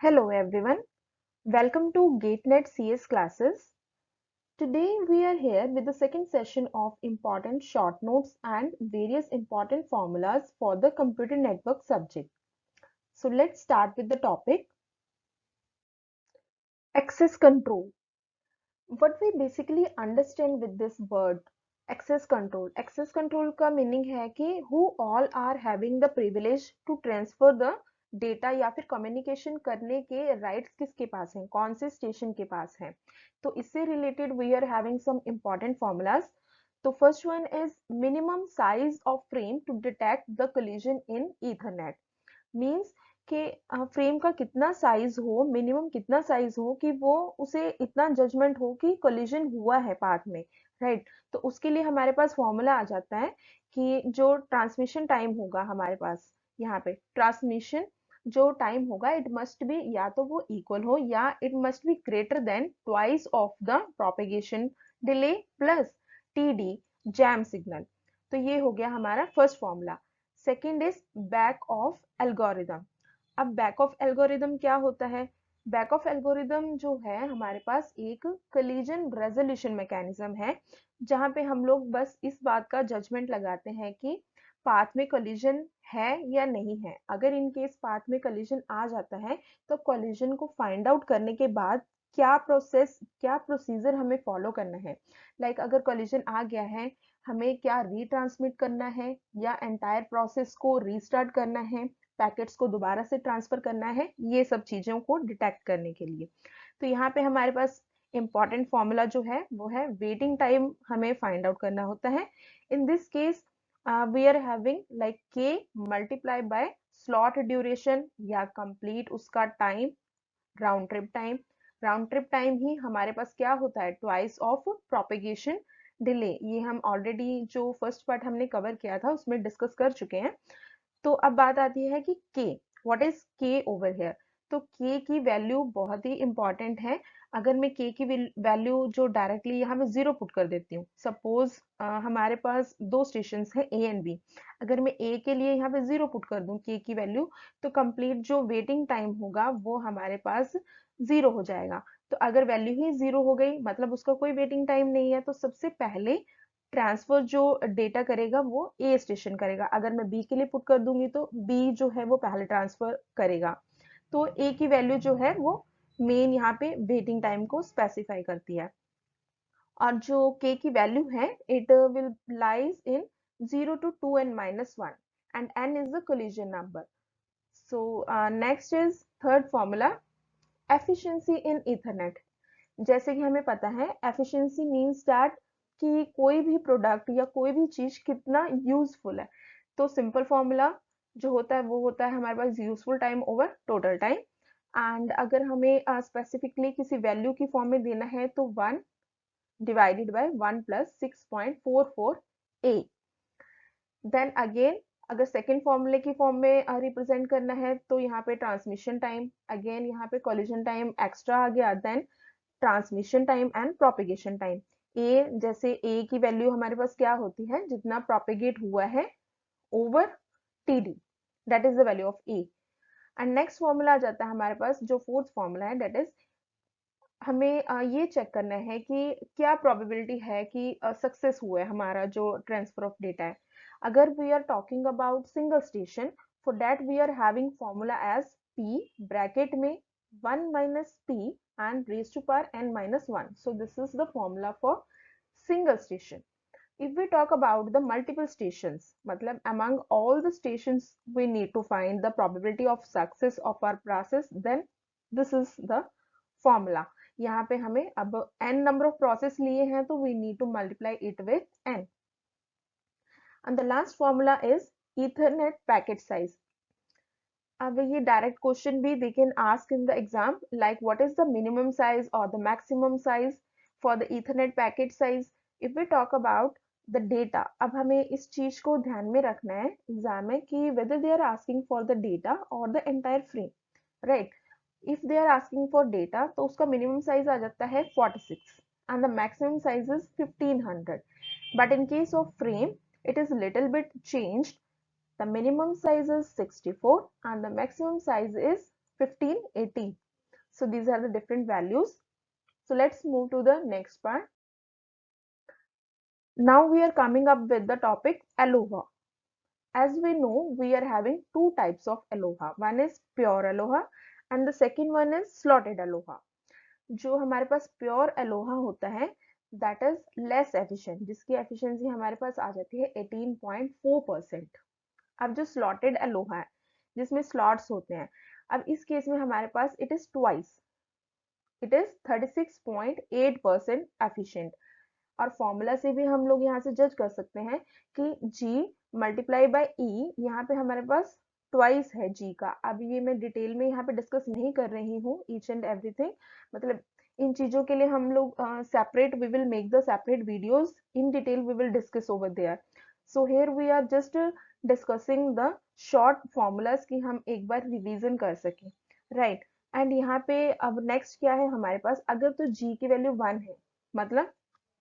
Hello everyone, welcome to GateNet CS classes. Today we are here with the second session of important short notes and various important formulas for the computer network subject. So let's start with the topic access control. What we basically understand with this word access control. Access control का meaning है कि who all are having the privilege to transfer the data या फिर communication करने के rights किसके पास हैं, कौन से स्टेशन के पास हैं. तो इससे related we are having some important formulas. तो first one is minimum size of frame to detect the collision in Ethernet. Means कि फ्रेम का कितना साइज हो, मिनिमम कितना साइज हो कि वो उसे इतना जजमेंट हो कि कोलिजन हुआ है पाथ में, राइट. तो उसके लिए हमारे पास फॉर्मूला आ जाता है कि जो ट्रांसमिशन टाइम होगा हमारे पास, यहाँ पे ट्रांसमिशन जो टाइम होगा इट मस्ट बी या तो वो इक्वल हो या it must be greater than twice of the propagation delay plus TD jam signal. तो ये हो गया हमारा first formula. Second is back of algorithm. अब बैक ऑफ एल्गोरिदम क्या होता है? बैक ऑफ एल्गोरिदम जो है हमारे पास एक कोलिजन रेजोल्यूशन मैकेनिज्म है, जहां पे हम लोग बस इस बात का जजमेंट लगाते हैं कि पाथ में कोलिजन है या नहीं है. अगर इन केस पाथ में कोलिजन आ जाता है तो कोलिजन को फाइंड आउट करने के बाद क्या प्रोसीजर हमें फॉलो करना है. लाइक अगर कोलिजन आ गया है, हमें क्या रीट्रांसमिट करना है या एंटायर प्रोसेस को रीस्टार्ट करना है, पैकेट्स को दोबारा से ट्रांसफर करना है, ये सब चीजों को डिटेक्ट करने के लिए. तो यहाँ पे हमारे पास इंपॉर्टेंट फॉर्मूला जो है वो है वेटिंग टाइम हमें फाइंड आउट करना होता है. In this case we are having like K multiply by slot duration या कंप्लीट उसका time, round trip time. Round trip time ही हमारे पास क्या होता है, ट्वाइस ऑफ प्रोपेगेशन डिले. ये हम ऑलरेडी जो फर्स्ट पार्ट हमने कवर किया था उसमें डिस्कस कर चुके हैं. तो अब बात आती है कि के, व्हाट इज के ओवर हियर. तो के की वैल्यू बहुत ही इंपॉर्टेंट है. अगर मैं के की वैल्यू जो डायरेक्टली यहाँ पे जीरो पुट कर देती हूँ, सपोज हमारे पास दो स्टेशन है ए एंड बी. अगर मैं ए के लिए यहाँ पे जीरो पुट कर दूं के की वैल्यू, तो कंप्लीट जो वेटिंग टाइम होगा वो हमारे पास जीरो हो जाएगा. तो अगर वैल्यू ही जीरो हो गई मतलब उसका कोई वेटिंग टाइम नहीं है, तो सबसे पहले ट्रांसफर जो डेटा करेगा वो ए स्टेशन करेगा. अगर मैं बी के लिए पुट कर दूंगी तो बी जो है वो पहले ट्रांसफर करेगा. तो ए की वैल्यू जो है वो मेन यहाँ पे वेटिंग टाइम को स्पेसिफाई करती है. और जो के की वैल्यू है it will lies in 0 to 2n-1 and n is the collision number. So next is third formula, efficiency in ethernet. जैसे कि हमें पता है एफिशिएंसी मींस दैट कि कोई भी प्रोडक्ट या कोई भी चीज कितना यूजफुल है. तो सिंपल फॉर्मूला जो होता है वो होता है हमारे पास useful time over total time. And अगर हमें स्पेसिफिकली किसी वैल्यू की फॉर्म में देना है तो 1 divided by 1 plus 6.44 a. Then again अगर सेकेंड फॉर्मूले की फॉर्म में रिप्रेजेंट करना है तो यहाँ पे ट्रांसमिशन टाइम, अगेन यहाँ पे कोलिजन टाइम एक्स्ट्रा आ गया, then transmission time and propagation time. A जैसे ए की वैल्यू हमारे पास क्या होती है, जितना प्रोपेगेट हुआ है over TD, that is the value of A. And next formula आ जाता है हमारे पास जो फोर्थ फॉर्मूला है, दैट इज हमें ये चेक करना है कि क्या प्रोबेबिलिटी है कि सक्सेस हुआ है हमारा जो ट्रांसफर ऑफ डेटा है. अगर we are talking about single station, for that we are having formula as P bracket में 1 minus p and raised to power n-1. So this is the formula for single station. If we talk about the multiple stations, मतलब among all the stations we need to find the probability of success of our process, then this is the formula. यहाँ पे हमें अब n number of process लिए हैं तो we need to multiply it with n. And the last formula is Ethernet packet size. अब ये direct question भी they can ask in the exam, like what is the minimum size or the maximum size for the Ethernet packet size. If we talk about the data, अब हमें इस चीज को ध्यान में रखना है एग्जाम में कि whether they are asking for the data or the entire frame, right. If they are asking for data तो उसका minimum size आ जाता है 46 and the maximum size is 1500. But in case of frame it is little bit changed. The minimum size is 64 and the maximum size is 15, 18. So these are the different values. So let's move to the next part. Now we are coming up with the topic Aloha. As we know, we are having two types of Aloha. One is pure Aloha and the second one is slotted Aloha. जो हमारे पास pure Aloha होता है that is less efficient, जिसकी efficiency हमारे पास आ जाती है 18.4%। अब जो स्लॉटेड अलोहा है जिसमें स्लॉट्स होते हैं, अब इस केस में हमारे पास it is twice, it is 36.8% efficient. और फॉर्मूला से भी हम लोग यहाँ से जज कर सकते हैं कि G मल्टीप्लाई बाय E, यहाँ पे हमारे पास ट्वाइस है G का। अब ये मैं डिटेल में यहाँ पे डिस्कस नहीं कर रही हूँ ईच एंड एवरीथिंग, मतलब इन चीजों के लिए हम लोग separate, we will make the separate videos in detail, we will discuss over there. So here we are just discussing the short formulas की हम एक बार रिवीजन कर सकें, राइट। एंड यहाँ पे अब नेक्स्ट क्या है हमारे पास, अगर तो G की वैल्यू 1 है, मतलब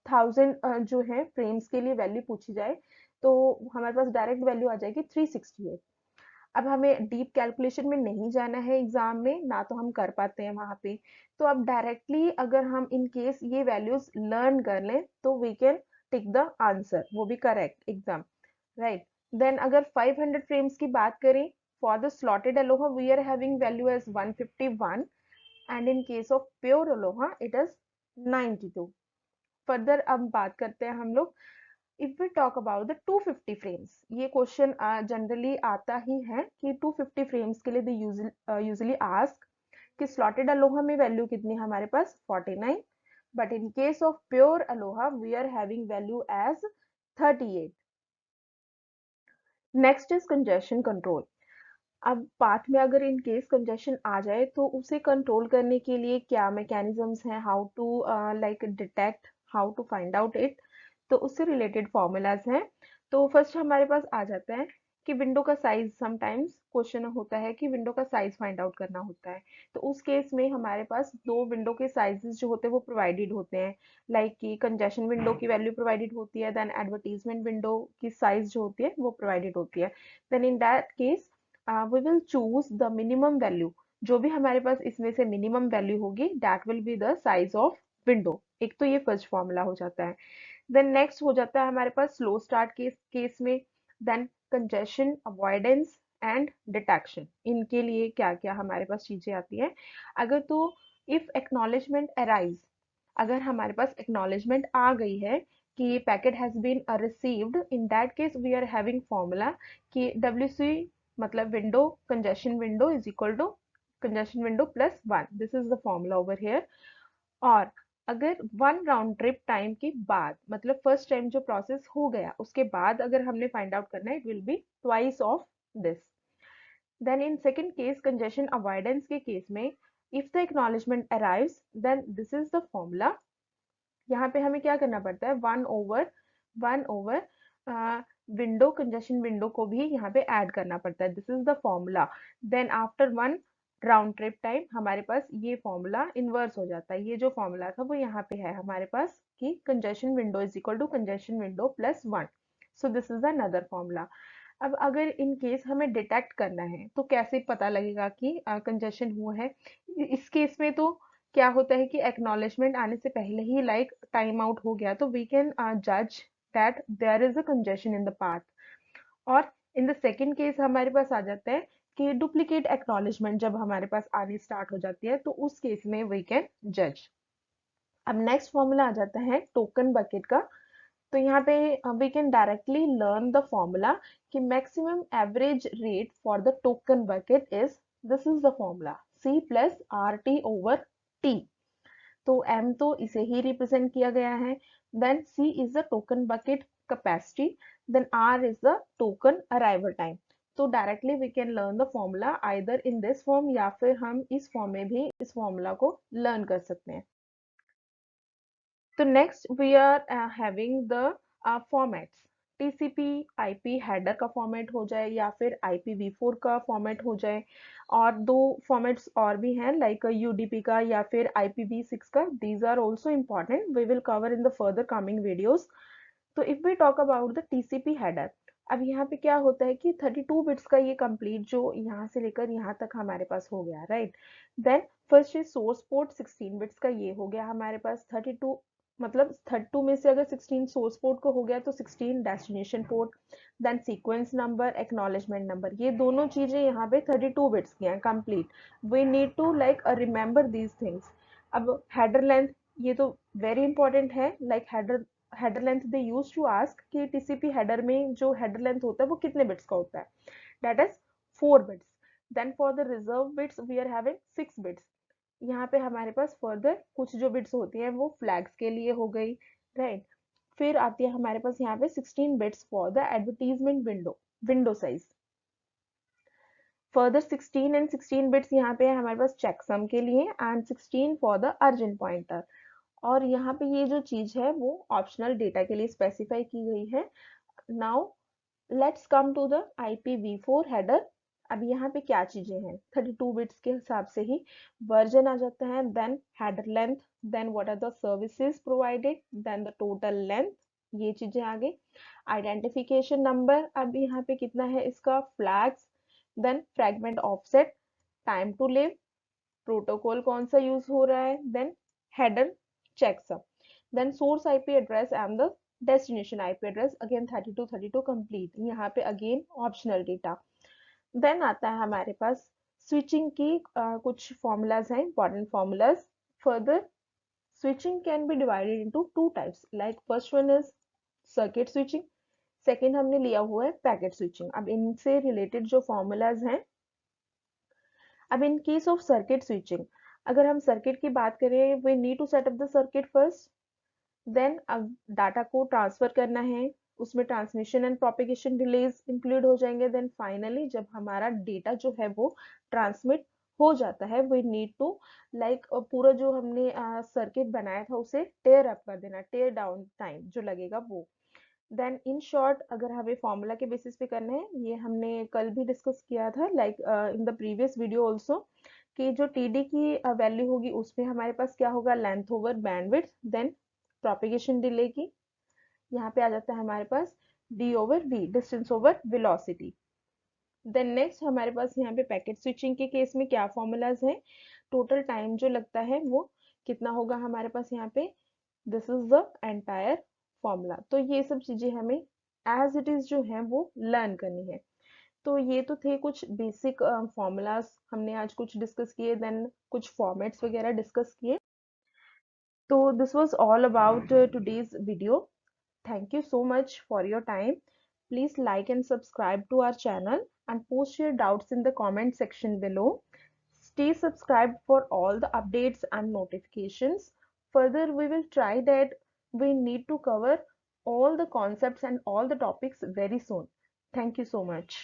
1000 जो है फ्रेम्स के लिए वैल्यू पूछी जाए, तो हमारे पास डायरेक्ट वैल्यू आ जाएगी 368। अब हमें डीप कैलकुलेशन में नहीं जाना है एग्जाम में, ना तो हम कर पाते हैं वहां पे, तो अब डायरेक्टली अगर हम इन केस ये वैल्यूज लर्न कर लें तो we can tick the answer, वो भी करेक्ट एग्जाम, राइट। देन अगर 500 फ्रेम्स की बात करें for the slotted ALOHA we are having value as 151 and in case of pure ALOHA it is 92। Further अब बात करते हैं हम लोग, if we talk about the 250 frames, ये क्वेश्चन जनरली आता ही है कि 250 फ्रेम्स के लिए दे यूजुअली आस्क कि स्लॉटेड अलोहा में वैल्यू कितनी है हमारे पास 49, but in case of pure ALOHA we are having value as 38। Next is congestion control. अब बात में अगर इन केस कंजेशन आ जाए तो उसे कंट्रोल करने के लिए क्या मैकेनिज्म्स हैं, how to like detect, how to find out it, तो उससे रिलेटेड फॉर्मूलाज हैं। तो फर्स्ट हमारे पास आ जाता है कि विंडो का साइज, समटाइम्स क्वेश्चन होता है कि विंडो का साइज फाइंड आउट करना होता है, तो उस केस में हमारे पास दो विंडो के साइजेस जो होते हैं वो प्रोवाइडेड होते हैं, लाइक कि कंजेशन विंडो की वैल्यू प्रोवाइडेड होती है, देन एडवर्टीजमेंट विंडो की साइज जो होती है वो प्रोवाइडेड होती है। Then in that case we will choose the minimum value, जो भी हमारे पास इसमें से मिनिमम वैल्यू होगी that will be the size of window. एक तो ये फर्स्ट फॉर्मूला हो जाता है। देन नेक्स्ट हो जाता है हमारे पास स्लो स्टार्ट केस में, then congestion avoidance and detection, इनके लिए क्या क्या हमारे पास चीजें आती हैं। अगर तो इफ एक्नॉलेजमेंट अराइज, अगर हमारे पास एक्नॉलेजमेंट आ गई है कि packet has been received, in that case we are having formula कि WC मतलब window congestion window is equal to congestion window plus 1, this is the formula over here. और अगर 1 round trip time के बाद, मतलब फर्स्ट टाइम जो process हो गया उसके बाद अगर हमने फाइंड आउट करना है, it will be twice of this. Then in second case congestion avoidance के केस में, if the acknowledgement arrives then this is the formula. यहाँ पे हमें क्या करना पड़ता है, 1/1 विंडो कंजेशन विंडो को भी यहाँ पे ऐड करना पड़ता है, this is the formula. Then after 1 round trip time हमारे पास ये फॉर्मूला इन्वर्स हो जाता है, ये जो फॉर्मूला था वो यहाँ पे है हमारे पास कि congestion window is equal to congestion window plus 1, so this is another formula. अब अगर इन केस हमें डिटेक्ट करना है तो कैसे पता लगेगा कि कंजेशन हुआ है, इस केस में तो क्या होता है कि एक्नॉलेजमेंट आने से पहले ही लाइक टाइम आउट हो गया, तो वी कैन जज that there is a congestion in the path. और इन द सेकेंड केस हमारे पास आ जाता है कि डुप्लीकेट एक्नॉलेजमेंट जब हमारे पास आनी स्टार्ट हो जाती है, तो उस केस में वी कैन जज। अब नेक्स्ट फॉर्मूला आ जाता है टोकन बकेट का। तो यहाँ पे we can directly learn the formula कि maximum average rate for the token bucket is, this is the formula C plus RT over T। तो M तो इसे ही रिप्रेजेंट किया गया है, then C is the token bucket capacity, then R is the token arrival time. तो directly we can learn the formula either in this form या फिर हम इस फॉर्म में भी इस फॉर्मूला को लर्न कर सकते हैं। तो next we are having the formats, TCP IP header का फॉर्मेट हो जाए या फिर IPv4 का फॉर्मेट हो जाए, और दो फॉर्मेट्स और भी हैं लाइक UDP का या फिर IPv6 का, these are also important, we will cover in the further coming videos. तो if we talk about the TCP header, अब यहाँ पे क्या होता है कि 32 बिट्स का ये कंप्लीट जो यहाँ से लेकर यहाँ तक हमारे पास हो गया, right. Then first is source port, 16 bits का ये हो गया हमारे पास। 32 मतलब 32 में से अगर 16 सोर्स पोर्ट को हो गया तो 16 destination port. Then sequence number, acknowledgement number, ये दोनों चीजें यहाँ पे 32 बिट्स की हैं complete. We need to like remember these things. अब हेडर लेंथ, ये तो वेरी इंपॉर्टेंट है। Like header length they use to ask कि टीसीपी हेडर में जो हेडर लेंथ होता है वो कितने बिट्स का होता है, that is 4 bits. Then for the reserve bits we are having 6 bits. यहाँ पे हमारे पास फर्दर कुछ जो बिट्स होती हैं वो फ्लैग्स के लिए हो गई, राइट। फिर आती है हमारे पास यहाँ पे 16 bits for the advertisement window size. Further 16 and 16 bits यहाँ पे है हमारे पास चेकसम के लिए, and 16 for the urgent pointer. और यहाँ पे ये जो चीज है वो ऑप्शनल डेटा के लिए स्पेसिफाई की गई है। Now let's come to the IPv4 header. अब यहाँ पे क्या चीजें हैं, 32 बिट्स के हिसाब से ही वर्जन आ जाता है, then header length, then what are the services provided, then the total length, ये चीजें आ गई। आइडेंटिफिकेशन नंबर, अब यहाँ पे कितना है इसका, flags, then fragment offset, time to live, protocol कौन सा यूज हो रहा है, then header checksum, then source IP address and the destination IP address, again 32 complete। यहाँ पे again optional data। then आता है हमारे पास switching की कुछ formulas हैं, important formulas। further switching can be divided into two types, like first one is circuit switching, second हमने लिया हुआ है पैकेट स्विचिंग। अब इनसे रिलेटेड जो फॉर्मूलाज हैं, अब in case of circuit switching, अगर हम सर्किट की बात करें, we need to set up the circuit first, then data को ट्रांसफर करना है, उसमें transmission and propagation delays include हो जाएंगे। देन फाइनली जब हमारा डेटा जो है वो ट्रांसमिट हो जाता है, वी नीड टू लाइक पूरा जो हमने सर्किट बनाया था उसे टेयर अप कर देना, टेयर डाउन टाइम जो लगेगा वो। देन इन शॉर्ट अगर हमें फॉर्मूला के बेसिस पे करना है, ये हमने कल भी डिस्कस किया था, like in the previous video also, कि जो टीडी की वैल्यू होगी उसमें हमारे पास क्या होगा, length over bandwidth, then propagation delay की, यहाँ पे आ जाता है हमारे पास D over V, distance over velocity. Then next हमारे पास यहाँ पे पैकेट स्विचिंग के केस में क्या फॉर्मूलाज हैं, टोटल टाइम जो लगता है वो कितना होगा हमारे पास यहाँ पे, this is the entire formula. तो ये सब चीजें हमें एज इट इज जो है वो लर्न करनी है। तो ये तो थे कुछ बेसिक फॉर्मूलाज, हमने आज कुछ डिस्कस किए, देन कुछ फॉर्मेट्स वगैरह डिस्कस किए। तो this was all about today's video. Thank you so much for your time. Please like and subscribe to our channel and post your doubts in the comment section below. Stay subscribed for all the updates and notifications. Further, we will try that we need to cover all the concepts and all the topics very soon. Thank you so much.